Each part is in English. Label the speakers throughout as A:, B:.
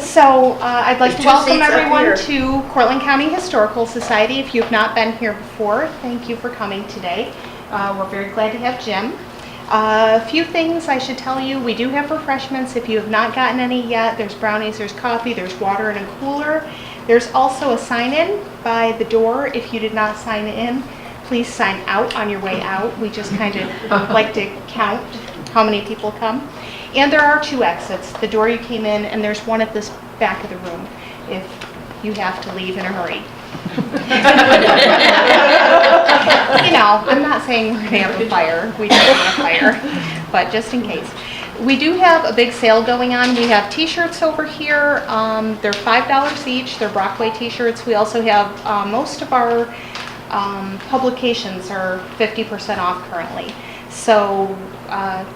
A: So I'd like to
B: There's 2
A: welcome
B: seats up
A: everyone
B: here.
A: to Cortland County Historical Society. If you've not been here before, thank you for coming today. We're very glad to have Jim. A few things I should tell you. We do have refreshments. If you have not gotten any yet, there's brownies, there's coffee, there's water in a cooler. There's also a sign-in by the door. If you did not sign in, please sign out on your way out. We just kind of like to count how many people come. And there are 2 exits, the door you came in, and there's one at this back of the room if you have to leave in a hurry. You know, I'm not saying we're going to have a fire. We don't have a fire, but just in case. We do have a big sale going on. We have t-shirts over here. They're $5 each. They're Brockway t-shirts. We also have most of our publications are 50% off currently. So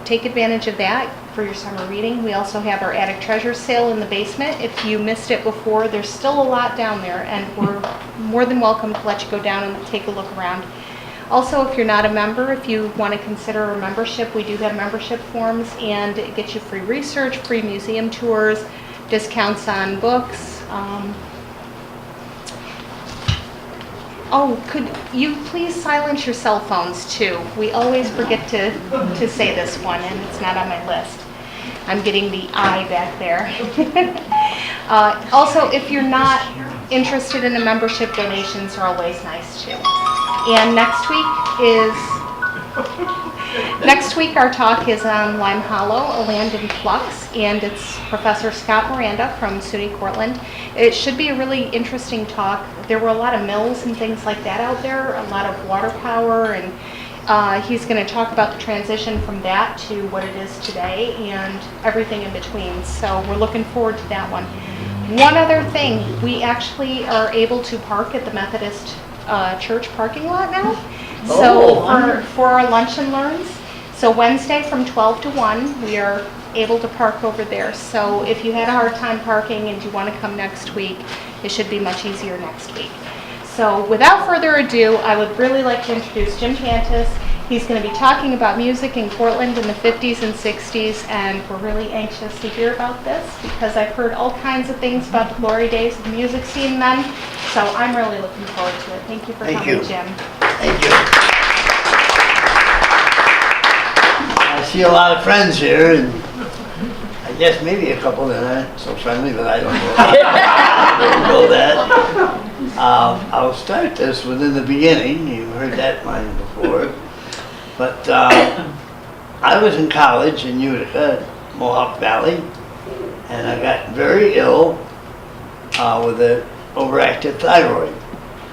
A: take advantage of that for your summer reading. We also have our Attic Treasure sale in the basement. If you missed it before, there's still a lot down there, and we're more than welcome to let you go down and take a look around. Also, if you're not a member, if you want to consider a membership, we do have membership forms, and it gets you free research, free museum tours, discounts on books. Oh, could you please silence your cell phones too? We always forget to say this one, and it's not on my list. I'm getting the eye back there. Also, if you're not interested in a membership, donations are always nice too. And next week our talk is on Lime Hollow, a land in flux, and it's Professor Scott Miranda from SUNY Cortland. It should be a really interesting talk. There were a lot of mills and things like that out there, a lot of water power, and he's going to talk about the transition from that to what it is today and everything in between. So we're looking forward to that one. One other thing, we actually are able to park at the Methodist church parking lot now. So for our lunch and learns. So Wednesday from 12 to 1, we are able to park over there. So if you had a hard time parking and you want to come next week, it should be much easier next week. So without further ado, I would really like to introduce Jim Pantas. He's going to be talking about music in Cortland in the 50s and 60s, and we're really anxious to hear about this because I've heard all kinds of things about the glory days of the music scene then. So I'm really looking forward to it. Thank you for coming, Jim.
C: Thank you. I see a lot of friends here, and I guess maybe a couple that aren't so friendly, but I don't know. I don't know that. I'll start this within the beginning. You've heard that line before. But I was in college in Utica, Mohawk Valley, and I got very ill with an overactive thyroid.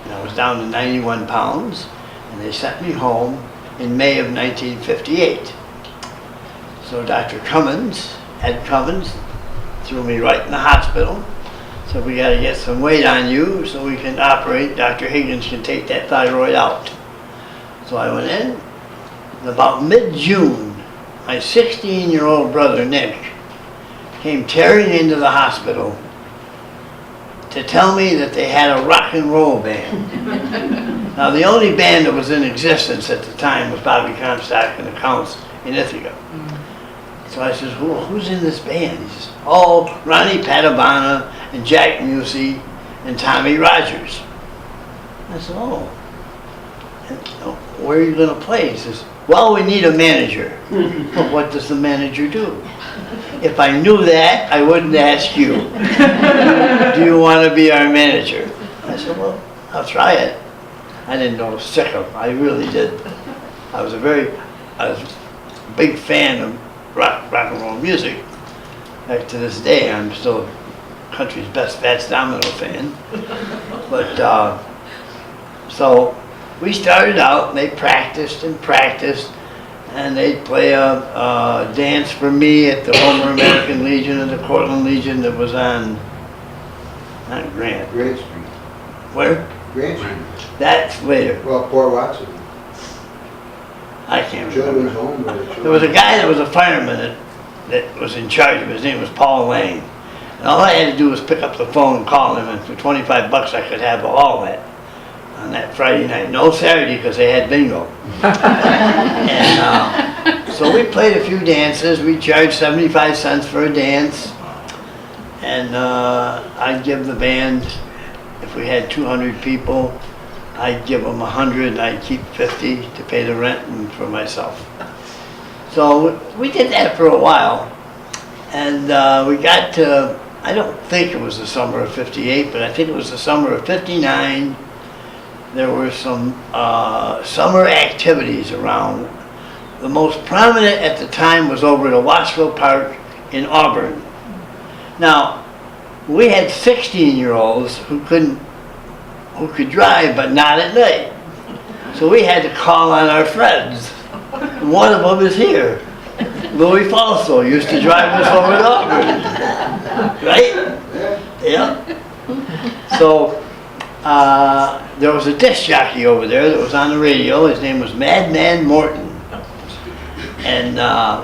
C: And I was down to 91 pounds, and they sent me home in May of 1958. So Dr. Cummins, Ed Cummins, threw me right in the hospital. So we got to get some weight on you so we can operate. Dr. Higgins can take that thyroid out. So I went in. And about mid-June, my 16-year-old brother, Nick, came tearing into the hospital to tell me that they had a rock and roll band. Now, the only band that was in existence at the time was Bobby Comstock and the Counts in Ithaca. So I says, who's in this band? He says, oh, Ronnie Padavana and Jack Musey and Tommy Rogers. I said, oh, and, where are you going to play? He says, well, we need a manager. But what does the manager do? If I knew that, I wouldn't ask you. Do you want to be our manager? I said, well, I'll try it. I didn't know Sicko. I really did. I was a big fan of rock and roll music. Back to this day, I'm still country's best Fats Domino fan. But so we started out, and they practiced and practiced, and they'd play a dance for me at the Homer American Legion and the Cortland Legion that was on, not Grant.
D: Grant Street.
C: Where?
D: Grant Street.
C: That's later.
D: Well, Port Watson.
C: I can't
D: Children's
C: remember.
D: home.
C: There was a guy that was a fireman that was in charge of. His name was Paul Lane. And all I had to do was pick up the phone and call him, and for 25 bucks I could have all that on that Friday night. No Saturday because they had bingo. And so we played a few dances. We charged 75 cents for a dance. and I'd give the band, if we had 200 people, I'd give them 100 and I'd keep 50 to pay the rent and for myself. So we did that for a while, and we got to, I don't think it was the summer of '58, but I think it was the summer of '59. There were some summer activities around. The most prominent at the time was over at Wattsville Park in Auburn. Now, we had 16-year-olds who could drive, but not at night. So we had to call on our friends. One of them is here. Louis Falso used to drive us over to Auburn. Right? Yeah. So there was a disc jockey over there that was on the radio. His name was Madman Morton. And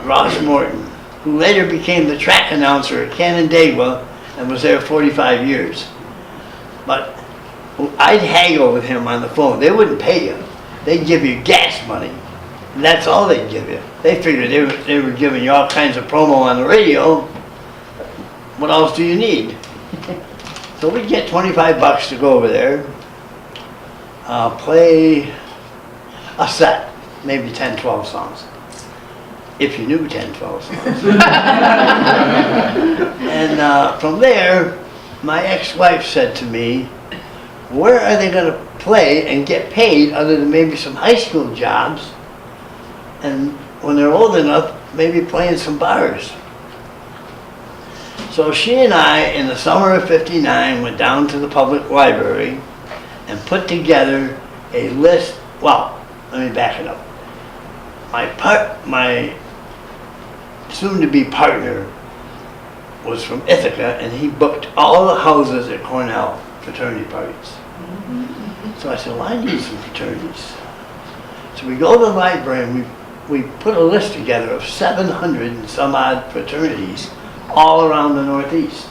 C: Ross Morton, who later became the track announcer at Canandaigua and was there 45 years. But I'd haggle with him on the phone. They wouldn't pay you. They'd give you gas money. And that's all they'd give you. They figured they were giving you all kinds of promo on the radio. What else do you need? So we'd get 25 bucks to go over there, play a set, maybe 10, 12 songs. If you knew 10, 12 songs. And from there, my ex-wife said to me, where are they going to play and get paid other than maybe some high school jobs? And when they're old enough, maybe play in some bars. So she and I, in the summer of '59, went down to the public library and put together a list. Well, let me back it up. My soon-to-be partner was from Ithaca, and he booked all the houses at Cornell fraternity parties. So I said, well, I need some fraternities. So we go to the library and we put a list together of 700 and some odd fraternities all around the Northeast.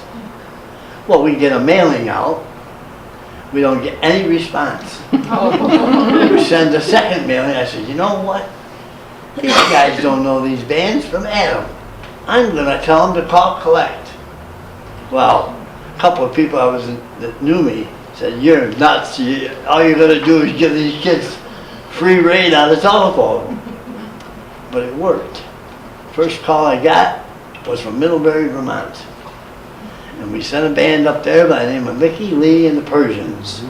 C: Well, we get a mailing out. We don't get any response. We send a second mailing. I said, you know what? These guys don't know these bands from Adam. I'm going to tell them to call collect. Well, a couple of people that knew me said, you're nuts. All you're going to do is give these kids free rein on the telephone. But it worked. First call I got was from Middlebury, Vermont. And we sent a band up there by the name of Mickey Lee and the Persians.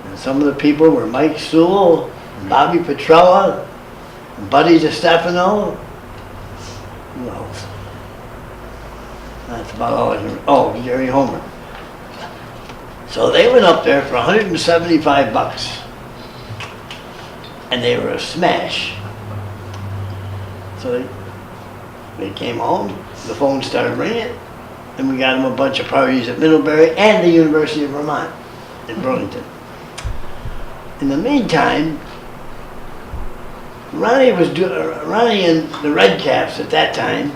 C: And some of the people were Mike Sewell, and Bobby Petrella, and Buddy DiStefano. Who else? That's about all I can. Oh, Gary Homer. So they went up there for 175 bucks. And they were a smash. So they came home, the phone started ringing, and we got them a bunch of parties at Middlebury and the University of Vermont in Burlington. In the meantime, Ronnie and the Red Caps at that time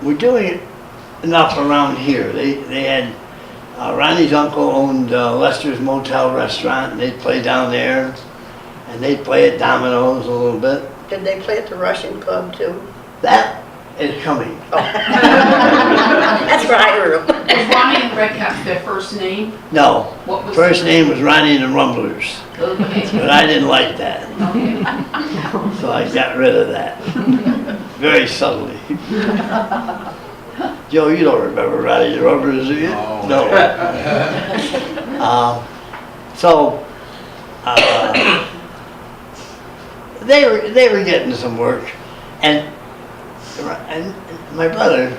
C: were doing enough around here. They had Ronnie's uncle owned Lester's Motel Restaurant, and they'd play down there, and they'd play at Domino's a little bit.
B: Did they play at the Russian Club too?
C: That is coming.
B: Oh. That's where I heard them.
D: Was Ronnie and Red Caps their first name?
C: No.
D: What was
C: First name was Ronnie and the Rumblers,
D: Okay.
C: but I didn't like that,
D: Okay.
C: so I got rid of that very subtly. Joe, you don't remember Ronnie and the Rumblers, do you? No. They were getting some work, and my brother,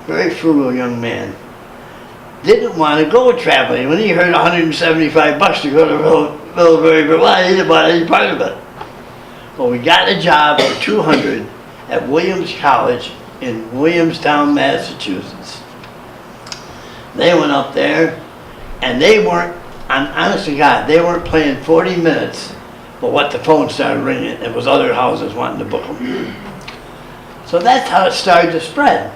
C: very frugal young man, didn't want to go traveling. When he heard 175 bucks to go to Middlebury, Vermont, he didn't want any part of it. Well, we got a job for 200 at Williams College in Williamstown, Massachusetts. They went up there, and they weren't, honest to God, they weren't playing 40 minutes, but what the phone started ringing, it was other houses wanting to book them. So that's how it started to spread.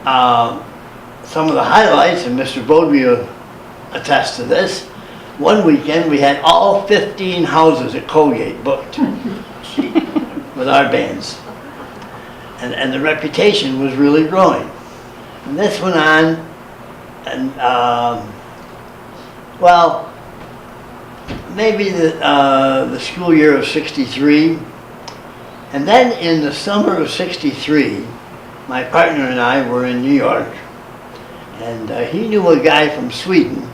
C: Some of the highlights, and Mr. Bodby will attest to this, one weekend we had all 15 houses at Colgate booked with our bands. And the reputation was really growing. And this went on, and well, maybe the school year of '63, and then in the summer of '63, my partner and I were in New York, and he knew a guy from Sweden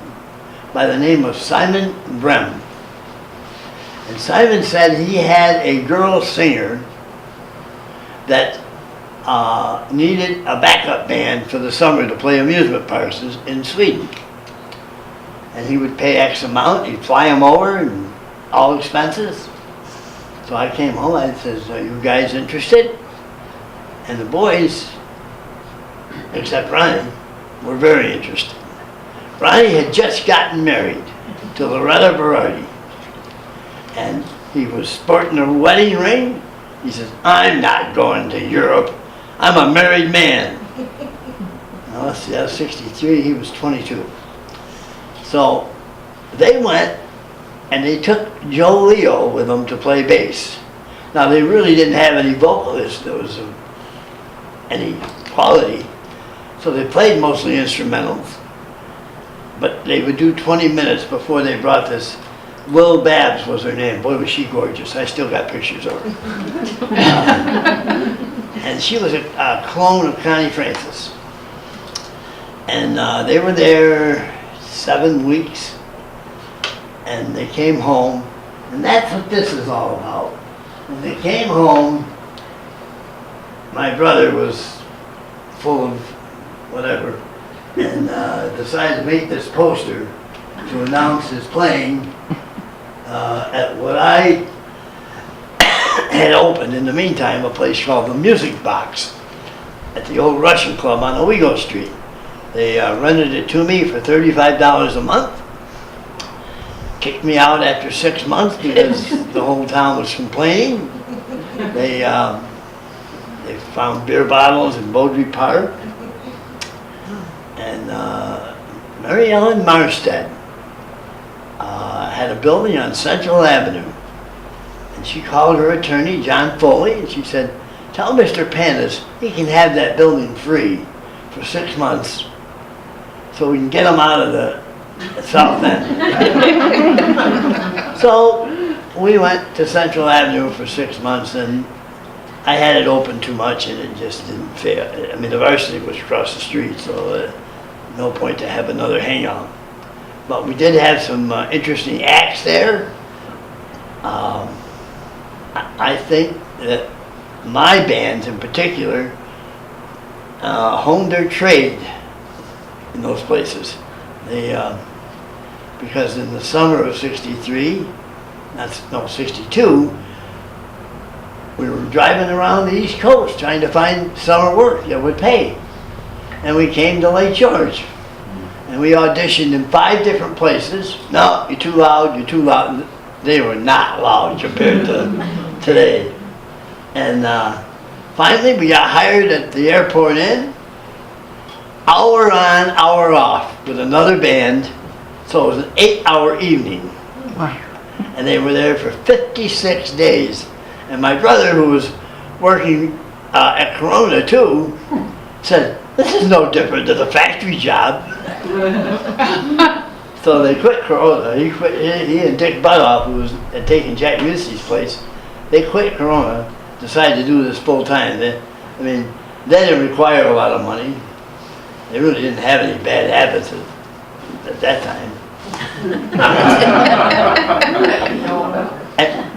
C: by the name of Simon Brem. And Simon said he had a girl singer that needed a backup band for the summer to play amusement parks in Sweden. And he would pay X amount, he'd fly him over and all expenses. So I came home, I says, "Are you guys interested?" And the boys, except Ronnie, were very interested. Ronnie had just gotten married to Loretta Berardi, and he was sporting a wedding ring. He says, "I'm not going to Europe. I'm a married man." Now, let's see, I was 63, he was 22. So they went and they took Joe Leo with them to play bass. Now, they really didn't have any vocalists that was of any quality, so they played mostly instrumentals. But they would do 20 minutes before they brought this. Lil Babs was her name. Boy, was she gorgeous. I still got pictures of her. And she was a clone of Connie Francis. And they were there 7 weeks. And they came home. And that's what this is all about. When they came home, my brother was full of whatever. And decided to make this poster to announce his playing at what I had opened in the meantime, a place called the Music Box at the old Russian Club on Owego Street. They rented it to me for $35 a month. Kicked me out after 6 months because the whole town was complaining. They found beer bottles in Beaudry Park. And Mary Ellen Marstead had a building on Central Avenue. And she called her attorney, John Foley, and she said, "Tell Mr. Pantas he can have that building free for 6 months so we can get him out of the South End." So we went to Central Avenue for 6 months, and I had it open too much and it just didn't fail. I mean, the varsity was across the street, so no point to have another hangout. But we did have some interesting acts there. I think that my bands in particular honed their trade in those places. They, because in the summer of '63, 62, we were driving around the East Coast trying to find summer work that would pay. And we came to Lake George. And we auditioned in 5 different places. "No, you're too loud, you're too loud." They were not loud compared to today. And finally we got hired at the Airport Inn. Hour on, hour off with another band. So it was an 8-hour evening.
E: Wow.
C: And they were there for 56 days. And my brother, who was working at Corona too, said, "This is no different than a factory job." So they quit Corona. He and Dick Butoff, who had taken Jack Mussey's place, they quit Corona, decided to do this full time. They didn't require a lot of money. They really didn't have any bad habits at that time.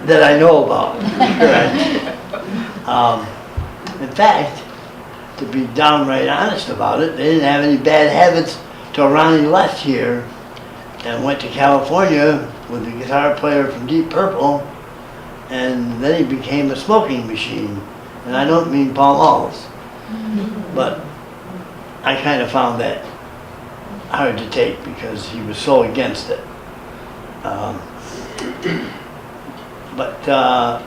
C: That I know about. Correct. In fact, to be downright honest about it, they didn't have any bad habits till Ronnie left here and went to California with the guitar player from Deep Purple, and then he became a smoking machine. And I don't mean Paul Malls, but I kind of found that hard to take because he was so against it. But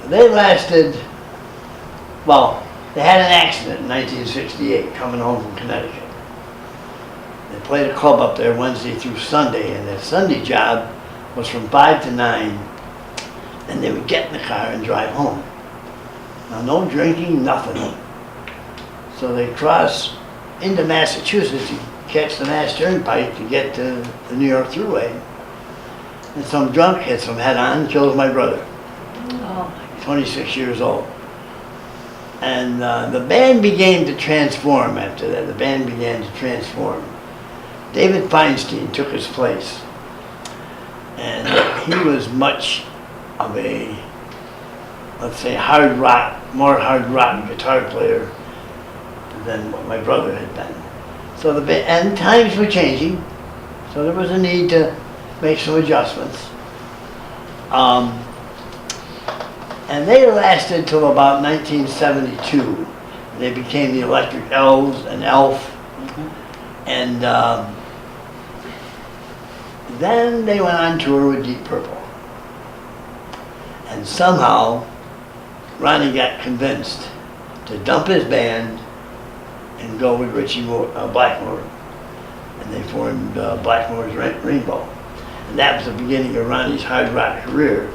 C: they lasted, well, they had an accident in 1968 coming home from Connecticut. They played a club up there Wednesday through Sunday, and their Sunday job was from 5 to 9, and they would get in the car and drive home. Now, no drinking, nothing. So they cross into Massachusetts to catch the Mass Turnpike to get to the New York Thruway. And some drunk hits him head on and kills my brother, 26 years old. And the band began to transform after that. The band began to transform. David Feinstein took his place. And he was much of a, let's say, more hard rock guitar player than what my brother had been. So and times were changing, so there was a need to make some adjustments. And they lasted till about 1972. They became the Electric Elves and Elf. And then they went on tour with Deep Purple. And somehow, Ronnie got convinced to dump his band and go with Richie Blackmore. And they formed Blackmore's Rainbow. And that was the beginning of Ronnie's hard rock career,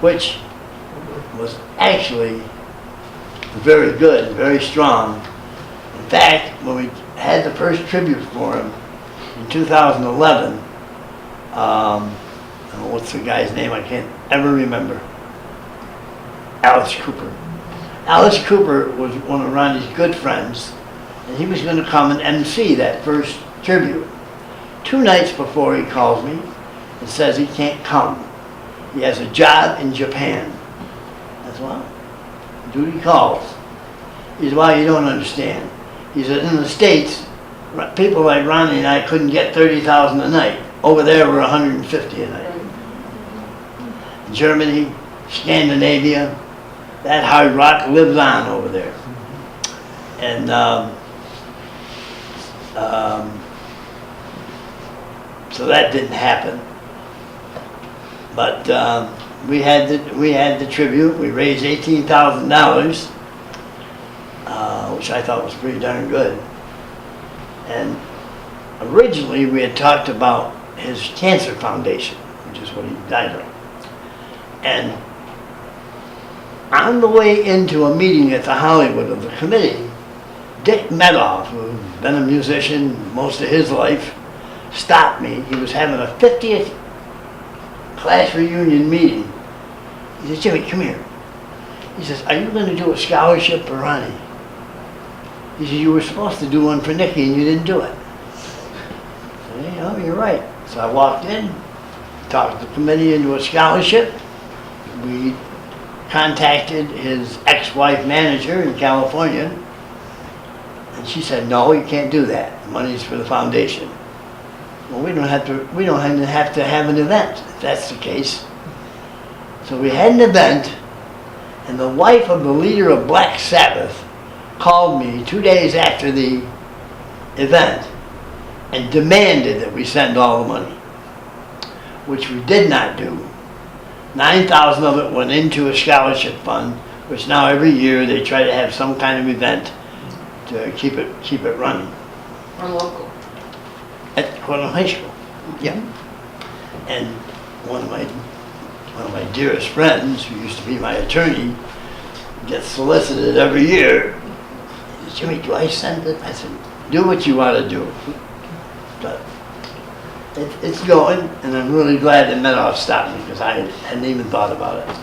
C: which was actually very good, very strong. In fact, when we had the first tribute for him in 2011, what's the guy's name? I can't ever remember. Alice Cooper. Alice Cooper was one of Ronnie's good friends, and he was going to come and MC that first tribute. 2 nights before, he calls me and says he can't come. He has a job in Japan. That's well, duty calls. He said, well, you don't understand. He said, in the States, people like Ronnie and I couldn't get 30,000 a night. Over there, we're 150 a night. Germany, Scandinavia, that hard rock lives on over there. And so that didn't happen. But we had the tribute. We raised $18,000, which I thought was pretty darn good. And originally we had talked about his cancer foundation, which is what he died of. And on the way into a meeting at the Hollywood of the committee, Dick Medoff, who's been a musician most of his life, stopped me. He was having a 50th class reunion meeting. He said, Jimmy, come here. He says, are you going to do a scholarship for Ronnie? He said, you were supposed to do one for Nicky and you didn't do it. I said, hey, oh, you're right. So I walked in, talked the committee into a scholarship. We contacted his ex-wife manager in California, and she said, no, you can't do that. The money's for the foundation. Well, we don't even have to have an event, if that's the case. So we had an event, and the wife of the leader of Black Sabbath called me 2 days after the event and demanded that we send all the money, which we did not do. 9,000 of it went into a scholarship fund, which now every year they try to have some kind of event to keep it running.
D: Or local.
C: At Cortland High School. Yeah. And one of my dearest friends, who used to be my attorney, gets solicited every year. He says, Jimmy, do I send it? I said, do what you want to do. But it's going, and I'm really glad that Medoff stopped me because I hadn't even thought about it.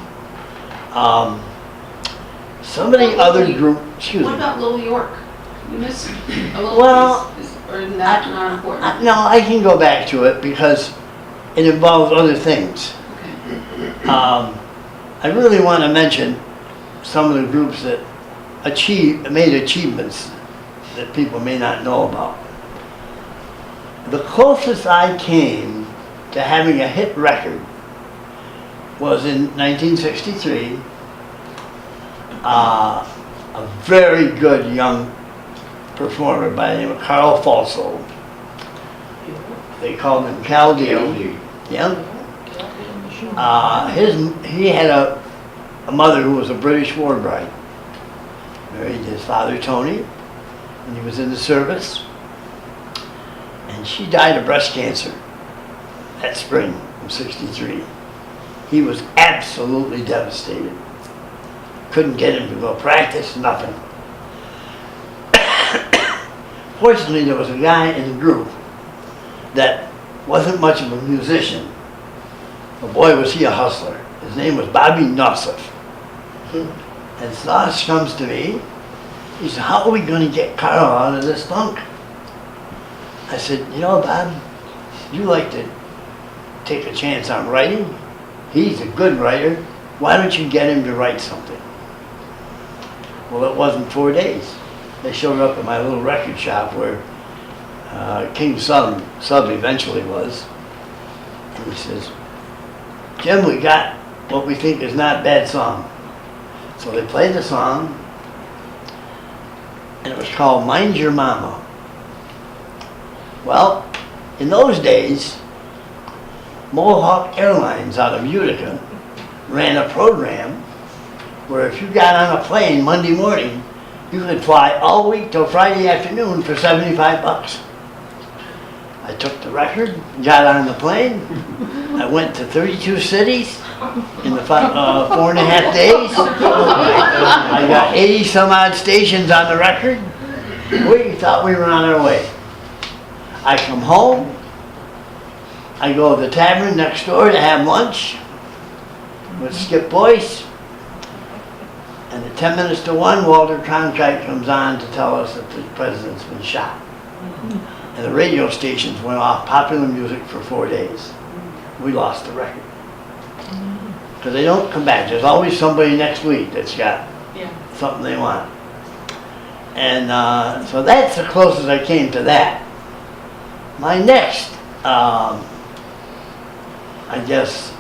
C: Some of the other group, excuse
D: What
C: me.
D: about Little York? You missed a little
C: Well,
D: piece, or is that not important?
C: No, I can go back to it because it involves other things.
D: Okay.
C: I really want to mention some of the groups that made achievements that people may not know about. The closest I came to having a hit record was in 1963. A very good young performer by the name of Carl Falso. They called him Cal D. Yeah. He had a mother who was a British war bride. Married his father Tony, and he was in the service. And she died of breast cancer that spring of '63. He was absolutely devastated. Couldn't get him to go practice, nothing. Fortunately, there was a guy in the group that wasn't much of a musician. But boy, was he a hustler. His name was Bobby Nossoff. And Slosh comes to me. He said, how are we going to get Carl out of this funk? I said, you know, Bob, you like to take a chance on writing? He's a good writer. Why don't you get him to write something? Well, it wasn't 4 days. They showed up at my little record shop where King Sub eventually was. And he says, Jim, we got what we think is not a bad song. So they played the song, and it was called Mind Your Mama. Well, in those days, Mohawk Airlines out of Utica ran a program where if you got on a plane Monday morning, you could fly all week till Friday afternoon for 75 bucks. I took the record, got on the plane, I went to 32 cities in the 4.5 days. I got 80 some odd stations on the record. We thought we were on our way. I come home, I go to the tavern next door to have lunch with Skip Boyce, and at 10 minutes to 1, Walter Cronkite comes on to tell us that the president's been shot. And the radio stations went off popular music for 4 days. We lost the record. Because they don't come back. There's always somebody next week that's got something they want. And so that's the closest I came to that. My next, I guess,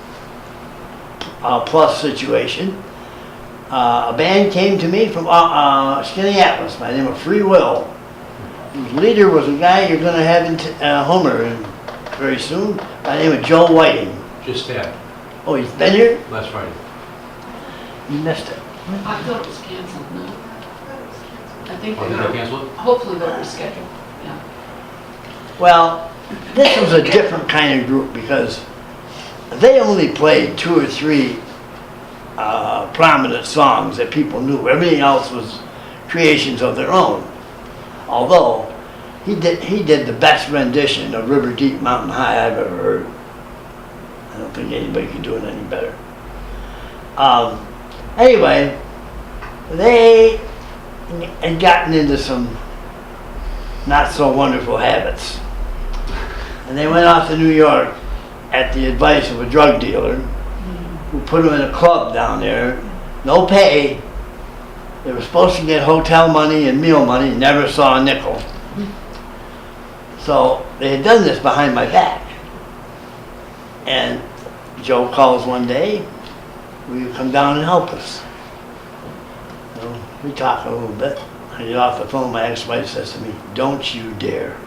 C: plus situation, a band came to me from Skinny Atlas by the name of Free Will. Whose leader was a guy you're going to have in Homer very soon by the name of Joe Whiting.
E: Just that,
C: Oh, he's been here?
E: last Friday.
C: You missed it.
D: I thought it was canceled, no? I think
E: Oh, did
D: they're,
E: they cancel it?
D: hopefully they'll reschedule, yeah.
C: Well, this was a different kind of group because they only played 2 or 3 prominent songs that people knew. Everything else was creations of their own. Although he did the best rendition of River Deep Mountain High I've ever heard. I don't think anybody could do it any better. Anyway, they had gotten into some not so wonderful habits. And they went off to New York at the advice of a drug dealer who put them in a club down there, no pay. They were supposed to get hotel money and meal money, never saw a nickel. So they had done this behind my back. And Joe calls one day, will you come down and help us? So we talk a little bit. I get off the phone, my ex-wife says to me, don't you dare.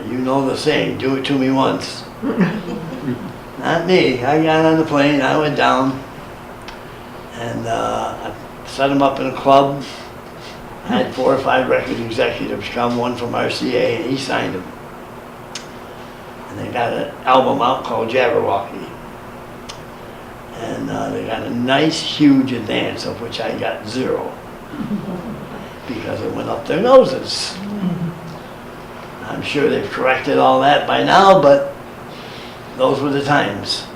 C: You know the saying, do it to me once. Not me. I got on the plane, I went down, and I set him up in a club. I had 4 or 5 record executives come, one from RCA, and he signed them. And they got an album out called Jabberwocky. And they got a nice, huge advance, of which I got 0. Because it went up their noses. I'm sure they've corrected all that by now, but those were the times.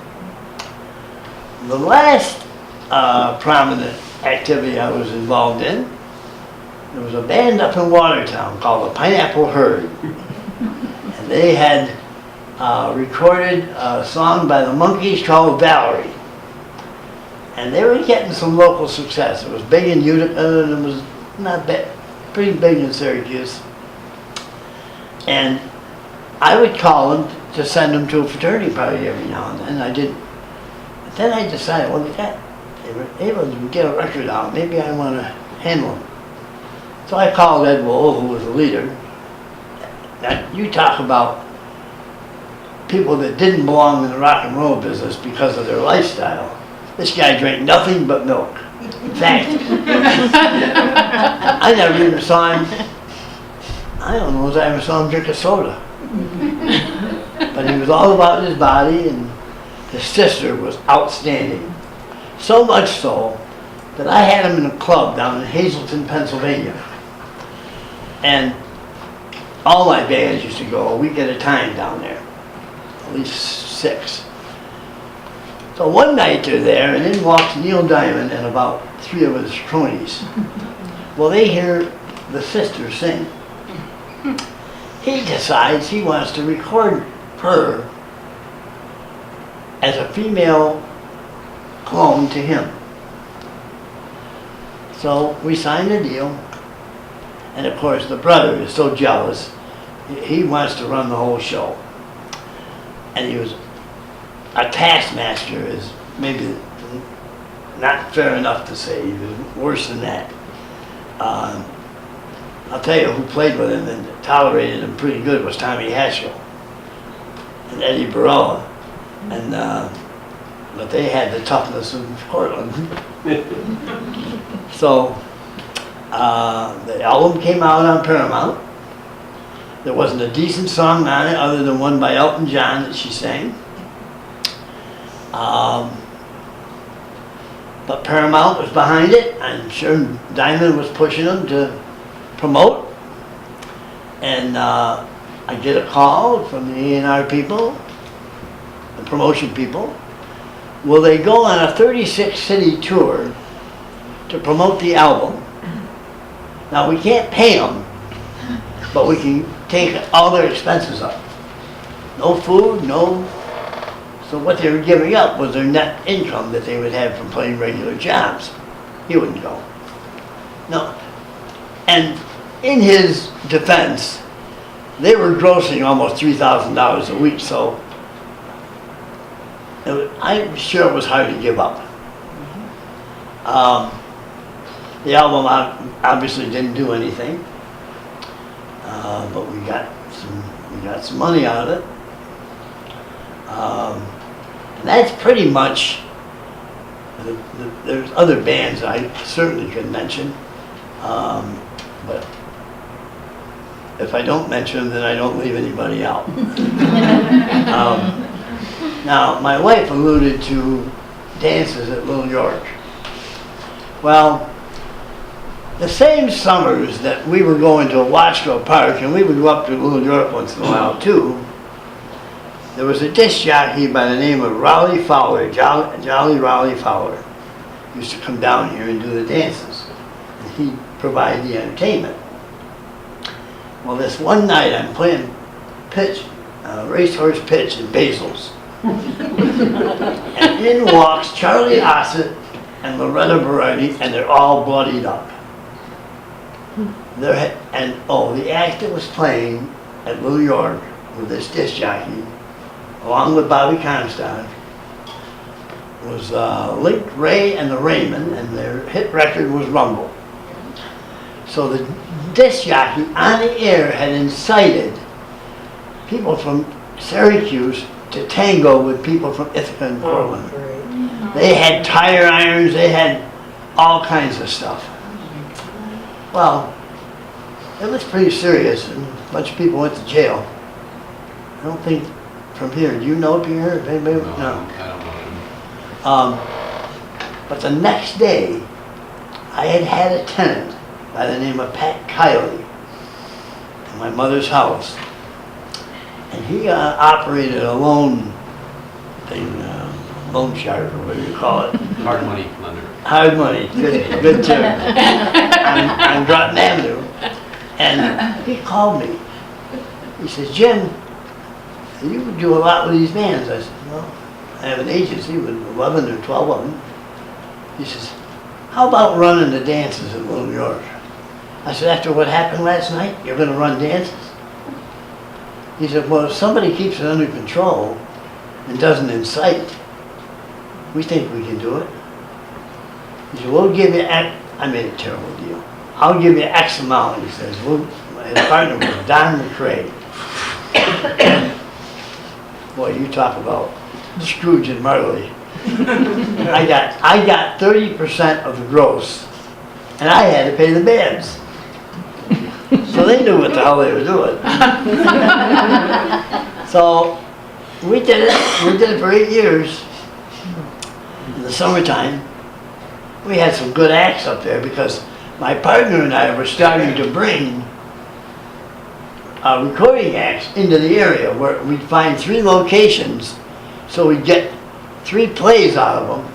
C: The last prominent activity I was involved in, there was a band up in Watertown called the Pineapple Herd. And they had recorded a song by the Monkees called Valerie. And they were getting some local success. It was big in Utica, and it was not bad, pretty big in Syracuse. And I would call them to send them to a fraternity party every now and then. I did. But then I decided, well, they were able to get a record out. Maybe I want to handle them. So I called Ed Wool, who was the leader. Now, you talk about people that didn't belong in the rock and roll business because of their lifestyle. This guy drank nothing but milk. In fact, I never even saw him, I don't know if I ever saw him drink a soda. But he was all about his body, and his sister was outstanding. So much so that I had him in a club down in Hazleton, Pennsylvania. And all my bands used to go a week at a time down there, at least 6. So one night they're there, and in walks Neil Diamond and about 3 of his cronies. Well, they hear the sister sing. He decides he wants to record her as a female clone to him. So we signed a deal, and of course the brother is so jealous, he wants to run the whole show. And he was a taskmaster, is maybe not fair enough to say, he was worse than that. I'll tell you who played with him and tolerated him pretty good was Tommy Haskell and Eddie Barella. And but they had the toughness of Cortland. So the album came out on Paramount. There wasn't a decent song on it other than one by Elton John that she sang. But Paramount was behind it. I'm sure Diamond was pushing them to promote. And I get a call from the A&R people, the promotion people. Will they go on a 36-city tour to promote the album? Now, we can't pay them, but we can take all their expenses up. No food, no. So what they were giving up was their net income that they would have from playing regular jobs. He wouldn't go. No. And in his defense, they were grossing almost $3,000 a week, so I'm sure it was hard to give up. The album obviously didn't do anything, but we got some money out of it. And that's pretty much. There's other bands I certainly could mention, but if I don't mention them, then I don't leave anybody out. Now, my wife alluded to dances at Little York. Well, the same summers that we were going to Wasco Park, and we would go up to Little York once in a while too, there was a disc jockey by the name of Raleigh Fowler, Jolly Raleigh Fowler. He used to come down here and do the dances, and he'd provide the entertainment. Well, this one night I'm playing pitch, racehorse pitch in Basil's. And in walks Charlie Ossett and Loretta Berardi, and they're all bloodied up. The act that was playing at Little York with this disc jockey, along with Bobby Comstock, was Link Ray and the Raymond, and their hit record was Rumble. So the disc jockey on the air had incited people from Syracuse to tango with people from Ithaca and Cortland. They had tire irons, they had all kinds of stuff. Well, it was pretty serious, and a bunch of people went to jail. I don't think from here, do you know Pierre? Anybody?
E: No,
C: No.
E: I don't know.
C: But the next day, I had a tenant by the name of Pat Kiley in my mother's house. And he operated a loan thing, loan shark, or whatever you call it.
E: Hard money lender.
C: Hard money, good term. on Groton Avenue. And he called me. He says, Jim, you do a lot with these bands. I said, well, I have an agency with 11 or 12 of them. He says, how about running the dances at Little York? I said, after what happened last night, you're going to run dances? He said, well, if somebody keeps it under control and doesn't incite, we think we can do it. He said, we'll give you X. I made a terrible deal. I'll give you X amount, he says. His partner was Don McCrae. Boy, you talk about Scrooge and Marley. I got 30% of the gross, and I had to pay the bands. So they knew what the hell they were doing. So we did it. We did it for 8 years. In the summertime, we had some good acts up there because my partner and I were starting to bring recording acts into the area where we'd find 3 locations, so we'd get 3 plays out of them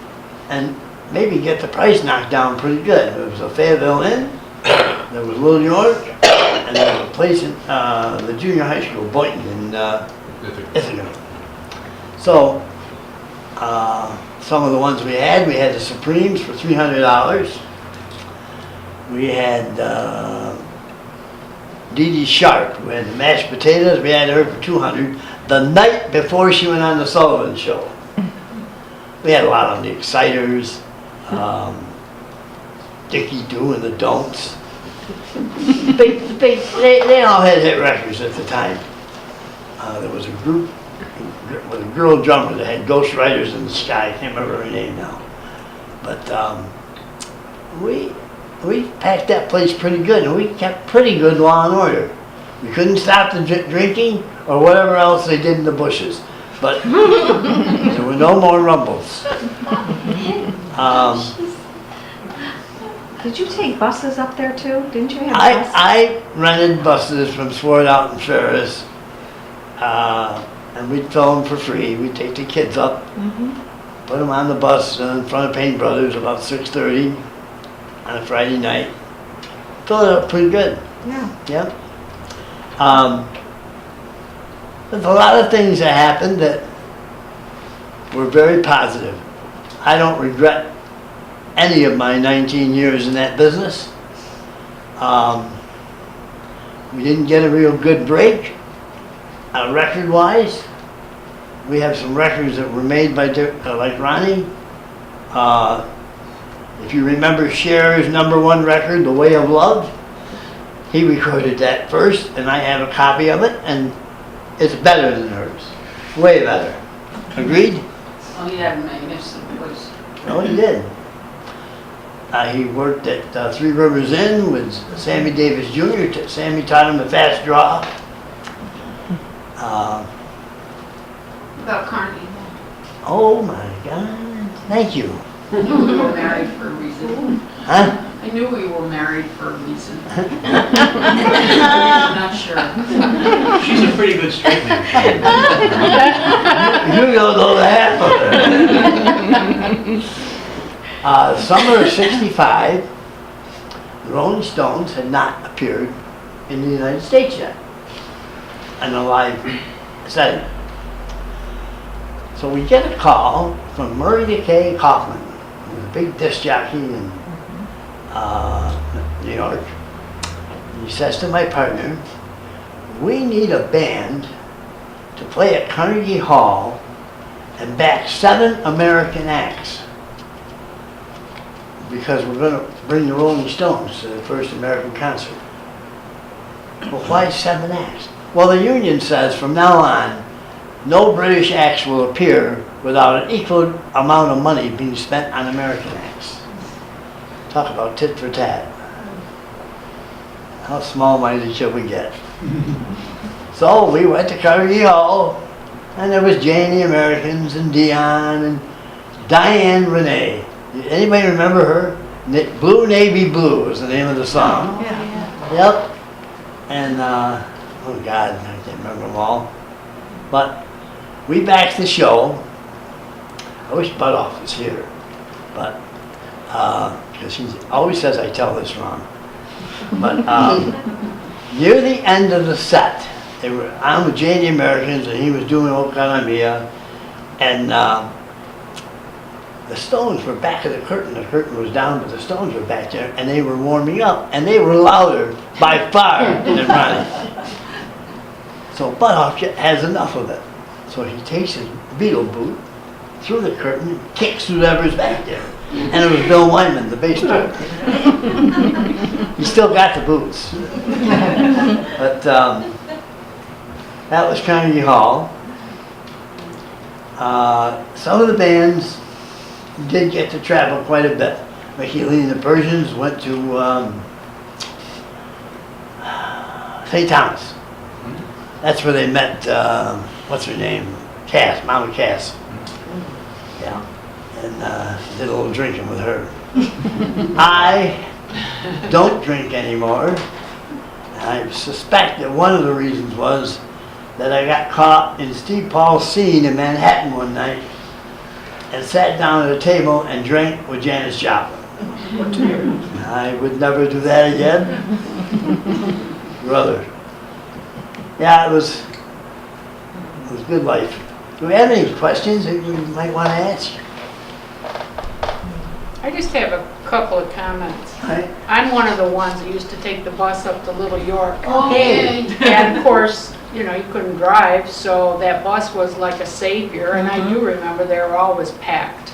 C: and maybe get the price knocked down pretty good. There was a Fayetteville Inn, there was Little York, and there was a place in the junior high school, Boynton in Ithaca. So some of the ones we had the Supremes for $300. We had Dee Dee Sharp. We had the mashed potatoes. We had her for $200 the night before she went on the Sullivan Show. We had a lot on the Exciters, Dickie Do and the Don'ts. They all had hit records at the time. There was a group with a girl drummer that had Ghost Riders in the Sky. I can't remember her name now. But we packed that place pretty good, and we kept pretty good law and order. We couldn't stop the drinking or whatever else they did in the bushes, but there were no more rumbles.
A: Did you take buses up there too? Didn't you have buses?
C: I rented buses from Sword Out and Ferris, and we'd fill them for free. We'd take the kids up, put them on the bus in front of Payne Brothers about 6:30 on a Friday night. Filled it up pretty good.
A: Yeah.
C: Yep. There's a lot of things that happened that were very positive. I don't regret any of my 19 years in that business. We didn't get a real good break record-wise. We have some records that were made by like Ronnie. If you remember Cher's #1 record, The Way of Love, he recorded that first, and I have a copy of it, and it's better than hers. Way better. Agreed?
D: Oh, he had a magnificent voice.
C: No, he did. He worked at Three Rivers Inn with Sammy Davis Jr. Sammy taught him the fast draw.
D: About Carnegie.
C: Oh my God. Thank you.
D: I knew we were married for a reason.
C: Huh?
D: I knew we were married for a reason. I'm not sure.
E: She's a pretty good straight man.
C: You don't know the half of it. Summer of '65, the Rolling Stones had not appeared in the United States yet in a live setting. So we get a call from Murray K. Kaufman, who was a big disc jockey in New York. And he says to my partner, "We need a band to play at Carnegie Hall and back 7 American acts, because we're going to bring the Rolling Stones to the first American concert." Well, why 7 acts? Well, the union says from now on, no British acts will appear without an equal amount of money being spent on American acts. Talk about tit for tat. How small-minded should we get? So we went to Carnegie Hall, and there was Jane the Americans and Dion and Diane Renee. Anybody remember her? Blue Navy Blue was the name of the song. Yep. And, oh God, I can't remember them all. But we backed the show. I wish Butoff was here, but, because he always says I tell this wrong. But near the end of the set, they were on with Jane the Americans, and he was doing O Cara Mia, and the Stones were back of the curtain. The curtain was down, but the Stones were back there, and they were warming up, and they were louder by far than Ronnie. So Butoff has enough of it. So he takes his Beatle boot through the curtain, kicks whoever's back there. And it was Bill Wyman, the bass player. He still got the boots. But that was Carnegie Hall. Some of the bands did get to travel quite a bit. Mickey Lee and the Persians went to St. Thomas. That's where they met, what's her name? Cass, Mama Cass. Yeah. And did a little drinking with her. I don't drink anymore. I suspect that one of the reasons was that I got caught in Steve Paul's scene in Manhattan one night and sat down at a table and drank with Janis Joplin. I would never do that again. Brother. Yeah, it was good life. Do we have any questions that you might want to ask?
D: I just have a couple of comments.
C: Right.
D: I'm one of the ones that used to take the bus up to Little York.
C: Okay.
D: And of course, you know, you couldn't drive, so that bus was like a savior, and I do remember they were always packed.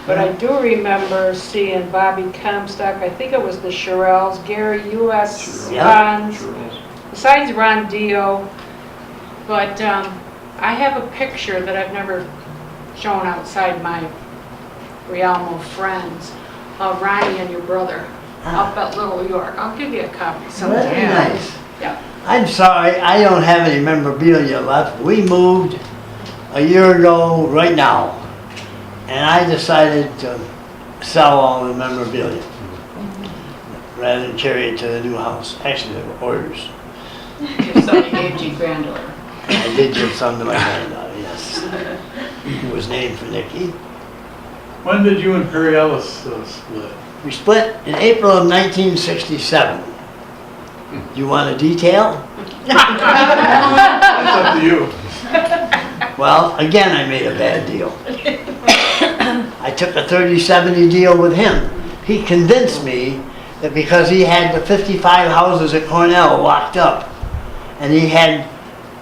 D: But I do remember seeing Bobby Comstock, I think it was the Shirelles, Gary U.S. Bonds, besides Ron Dio. But I have a picture that I've never shown outside my realm of friends of Ronnie and your brother up at Little York. I'll give you a copy sometime.
C: That'd be nice.
D: Yeah.
C: I'm sorry, I don't have any memorabilia left. We moved a year ago right now, and I decided to sell all the memorabilia rather than carry it to the new house. Actually, there were orders.
D: If somebody gave to your granddaughter.
C: I did give some to my granddaughter, yes. It was named for Nikki.
E: When did you and Perry Ellis split?
C: We split in April of 1967. Do you want a detail?
E: That's up to you.
C: Well, again, I made a bad deal. I took a 30-70 deal with him. He convinced me that because he had the 55 houses at Cornell locked up, and he had,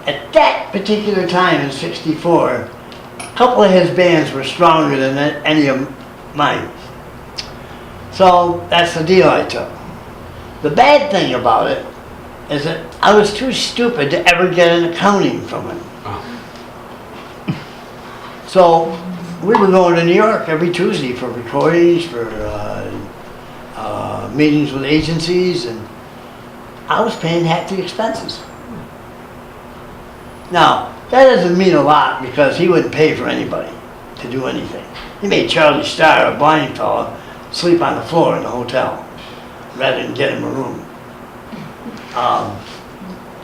C: at that particular time in '64, a couple of his bands were stronger than any of mine. So that's the deal I took. The bad thing about it is that I was too stupid to ever get an accounting from him. So we were going to New York every Tuesday for recordings, for meetings with agencies, and I was paying half the expenses. Now, that doesn't mean a lot because he wouldn't pay for anybody to do anything. He made Charlie Starr, a blind fella, sleep on the floor in the hotel rather than get him a room.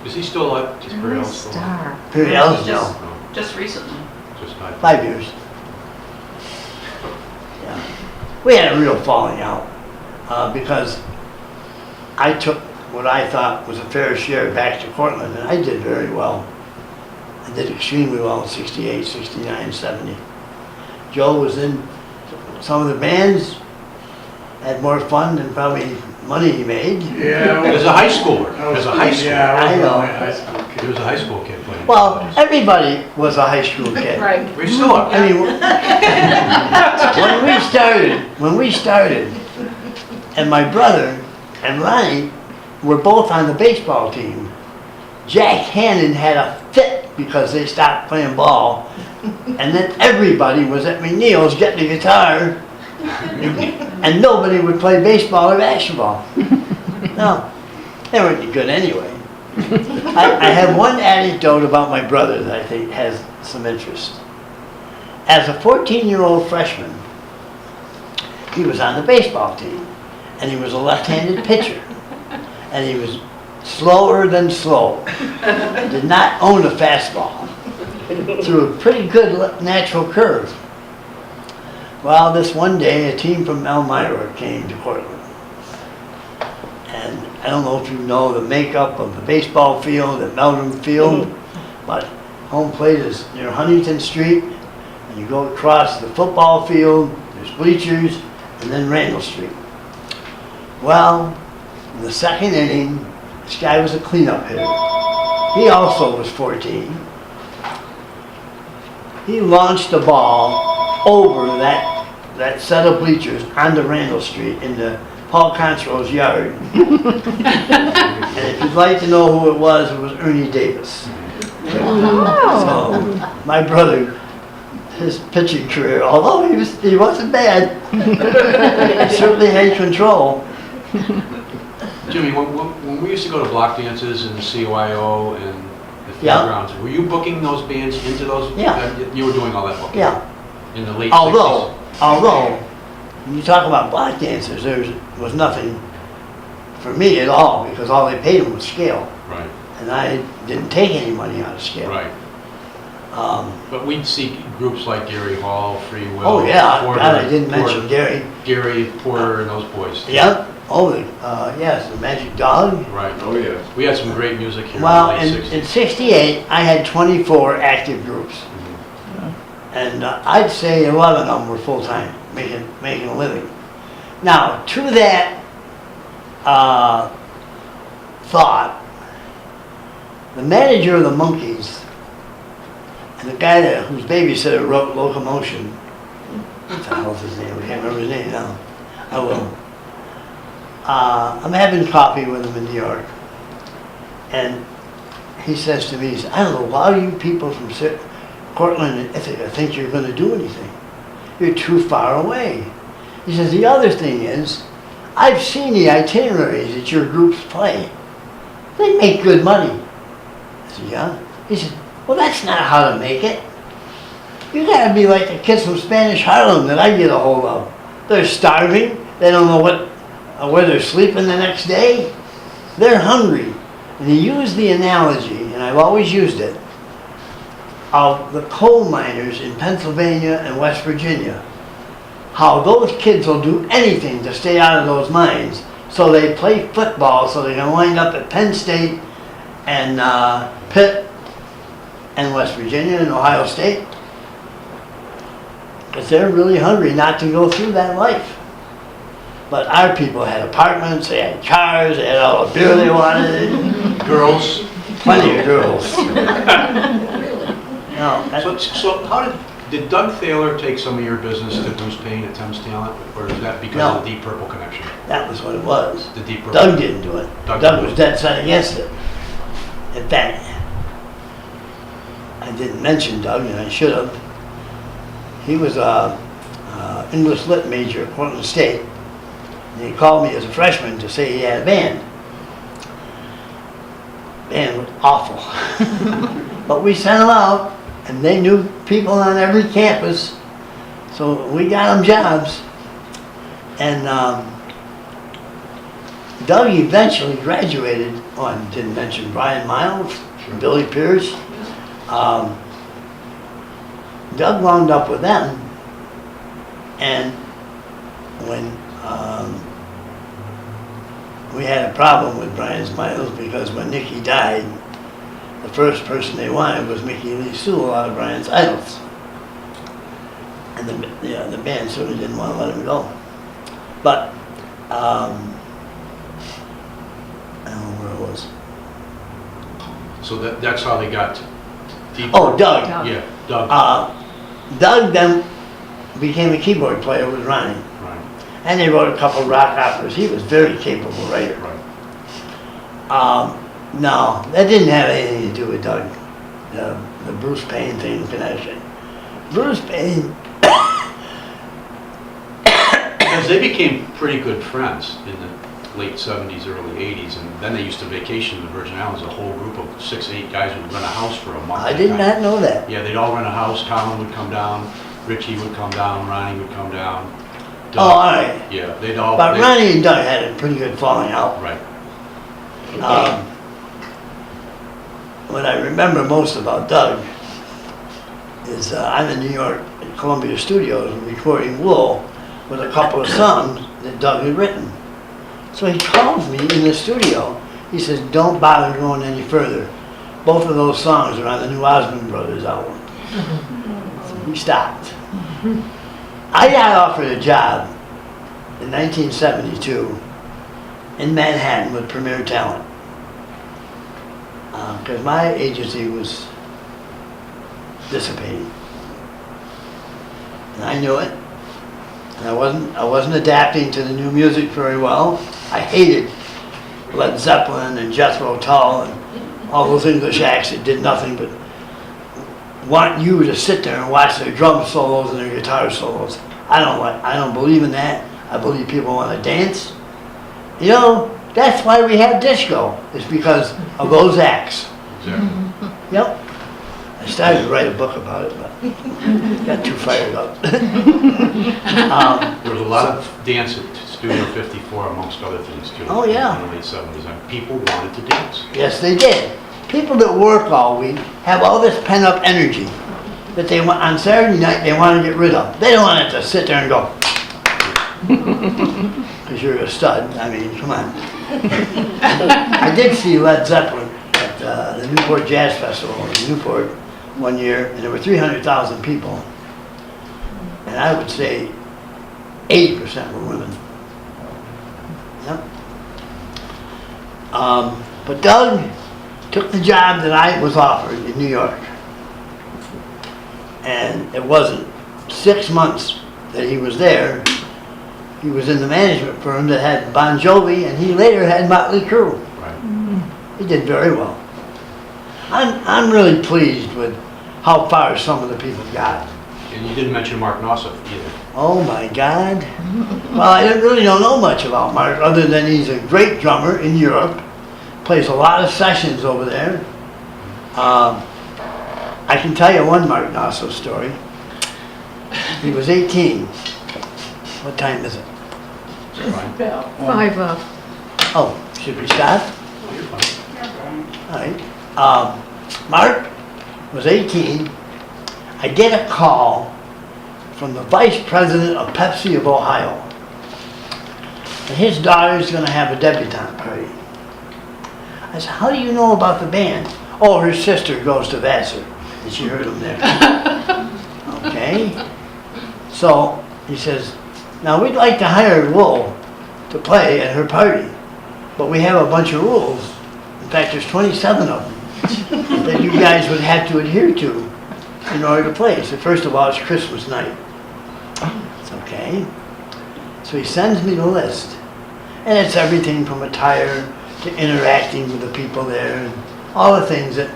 E: Is he still alive? Is Perry Ellis still alive?
C: Perry Ellis, no.
D: Just recently.
E: Just died.
C: 5 years. Yeah. We had a real falling out because I took what I thought was a fair share back to Cortland, and I did very well. I did extremely well in '68, '69, '70. Joe was in some of the bands, had more fun than probably money he made.
E: Yeah.
F: As a high schooler. As a high schooler.
E: Yeah, I
C: I
E: was
C: know.
E: a high school kid.
F: He was a high school kid playing.
C: Well, everybody was a high school kid.
D: Right.
F: We still are.
C: I mean, when we started, and my brother and Ronnie were both on the baseball team, Jack Hannon had a fit because they stopped playing ball, and then everybody was at McNeil's getting a guitar, and nobody would play baseball or basketball. No, they weren't any good anyway. I have one anecdote about my brother that I think has some interest. As a 14-year-old freshman, he was on the baseball team, and he was a left-handed pitcher, and he was slower than slow, did not own a fastball, threw a pretty good natural curve. Well, this one day, a team from Elmira came to Cortland. And I don't know if you know the makeup of the baseball field at Meldrum Field, but home plate is near Huntington Street, and you go across the football field, there's bleachers, and then Randall Street. Well, in the second inning, this guy was a cleanup hitter. He also was 14. He launched the ball over that set of bleachers onto Randall Street into Paul Contro's yard. And if you'd like to know who it was Ernie Davis. So, my brother, his pitching career, although he wasn't bad, he certainly had control.
F: Jimmy, when we used to go to block dances and the CYO and the fairgrounds, were you booking those bands into those?
C: Yeah.
F: You were doing all that booking?
C: Yeah.
F: In the late 60s?
C: Although, when you talk about block dancers, there was nothing for me at all, because all they paid them was scale.
F: Right,
C: And I didn't take any money out of scale.
F: right.
C: Um,
F: But we'd see groups like Gary Hall, Free Will.
C: oh yeah,
F: Porter-
C: God, I didn't mention
F: Porter-
C: Gary.
F: Gary, Porter, and those boys.
C: Yep, oh, yes, the Magic Dog.
F: Right.
E: Oh, yes.
F: We had some great music here in
C: Well,
F: the late
C: in
F: 60s.
C: '68, I had 24 active groups. And I'd say 11 of them were full-time, making a living. Now, to that thought, the manager of the Monkees and the guy whose babysitter wrote Locomotion, what the hell's his name? I can't remember his name now. I will. I'm having coffee with him in New York, and he says to me, he says, I don't know, why you people from Cortland and Ithaca think you're going to do anything. You're too far away. He says, the other thing is, I've seen the itineraries that your groups play. They make good money. I said, yeah? He said, well, that's not how to make it. You gotta be like the kids from Spanish Harlem that I get a hold of. They're starving. They don't know where they're sleeping the next day. They're hungry. And he used the analogy, and I've always used it, of the coal miners in Pennsylvania and West Virginia. How those kids will do anything to stay out of those mines. So they play football so they can wind up at Penn State and Pitt and West Virginia and Ohio State. Because they're really hungry not to go through that life. But our people had apartments, they had cars, they had all the beer they wanted.
F: Girls.
C: Plenty of girls. No,
F: So how did Doug Thaler take some of your business to Bruce Payne at Thames Talent, or is that because of the Deep Purple connection?
C: that was what it was.
F: The Deep Purple.
C: Doug didn't do it.
F: Doug
C: Doug
F: didn't
C: was
F: do it.
C: dead set against it. In fact, I didn't mention Doug, and I should have. He was a English Lit major at Cortland State. And he called me as a freshman to say he had a band. Band was awful. But we sent them out, and they knew people on every campus, so we got them jobs. And Doug eventually graduated. Oh, I didn't mention Brian Miles, Billy Pierce. Doug wound up with them, and when we had a problem with Brian Miles, because when Nicky died, the first person they wanted was Mickey Lee Sewell out of Brian's Idols. And the band certainly didn't want to let him go. But, I don't know where it was.
F: So that's how they got Deep.
C: Oh, Doug.
F: Yeah, Doug.
C: Doug then became a keyboard player with Ronnie.
F: Right,
C: And they wrote a couple of rock operas. He was a very capable writer.
F: right.
C: No, that didn't have anything to do with Doug. The Bruce Payne thing connection. Bruce Payne,
F: Because they became pretty good friends in the late 70s, early 80s, and then they used to vacation in the Virgin Islands, a whole group of 6, 8 guys would rent a house for a month.
C: I
F: at a
C: did
F: time.
C: not know that.
F: Yeah, they'd all rent a house, Colin would come down, Richie would come down, Ronnie would come down.
C: Oh, all right.
F: Yeah, they'd all.
C: But Ronnie and Doug had a pretty good falling out.
F: Right,
C: What I remember most about Doug is I'm in New York at Columbia Studios recording Wool with a couple of songs that Doug had written. So he calls me in the studio. He says, don't bother going any further. Both of those songs are on the new Osmond Brothers album. So we stopped. I got offered a job in 1972 in Manhattan with Premier Talent. Because my agency was dissipating. And I knew it. And I wasn't adapting to the new music very well. I hated Led Zeppelin and Jethro Tull and all those English acts that did nothing but want you to sit there and watch their drum solos and their guitar solos. I don't believe in that. I believe people want to dance. You know, that's why we have disco. It's because of those acts.
F: exactly.
C: Yep. I started to write a book about it, but got too fired up.
F: There was a lot of dance at Studio 54 amongst other things too.
C: Oh, yeah.
F: In the late 70s, and people wanted to dance.
C: Yes, they did. People that work all week have all this pent-up energy that they want, on Saturday night, they want to get rid of. They don't want it to sit there and go, because you're a stud. I mean, come on. I did see Led Zeppelin at the Newport Jazz Festival in Newport one year, and there were 300,000 people. And I would say 80% were women. Yep. But Doug took the job that I was offered in New York. And it wasn't 6 months that he was there. He was in the management firm that had Bon Jovi, and he later had Motley Crue.
F: Right.
C: He did very well. I'm really pleased with how far some of the people got.
F: And you didn't mention Mark Nossoff either.
C: Oh my God. Well, I really don't know much about Mark, other than he's a great drummer in Europe, plays a lot of sessions over there. I can tell you one Mark Nossoff story. He was 18. What time is it?
F: Fine.
G: 5 up.
C: Oh, should we stop?
F: You're fine.
C: All right. Mark was 18. I get a call from the vice president of Pepsi of Ohio. And his daughter's going to have a debutante party. I said, how do you know about the band? Oh, her sister goes to Vassar. And she heard him there. Okay. So he says, now we'd like to hire Will to play at her party, but we have a bunch of rules. In fact, there's 27 of them that you guys would have to adhere to in order to play. So first of all, it's Christmas night. It's okay. So he sends me the list. And it's everything from attire to interacting with the people there and all the things that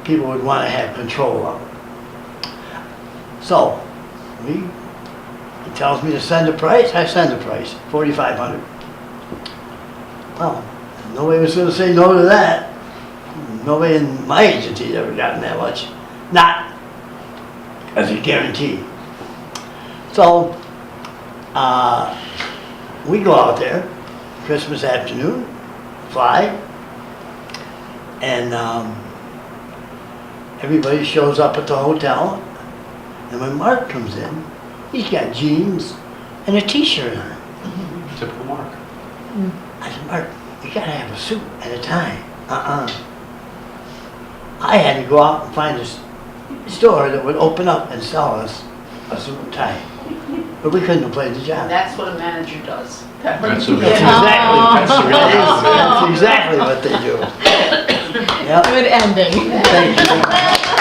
C: people would want to have control of. So he tells me to send a price. I send a price, $4,500. Well, nobody was going to say no to that. Nobody in my agency had ever gotten that much. Not as a guarantee. So we go out there, Christmas afternoon, fly, and everybody shows up at the hotel. And when Mark comes in, he's got jeans and a t-shirt on.
F: Typical Mark.
C: I said, Mark, you gotta have a suit and a tie. I had to go out and find a store that would open up and sell us a suit and tie. But we couldn't have played the job.
G: That's what a manager does.
F: That's
C: That's
F: a-
C: exactly what they do. Yep.
G: Good ending.
C: Thank you.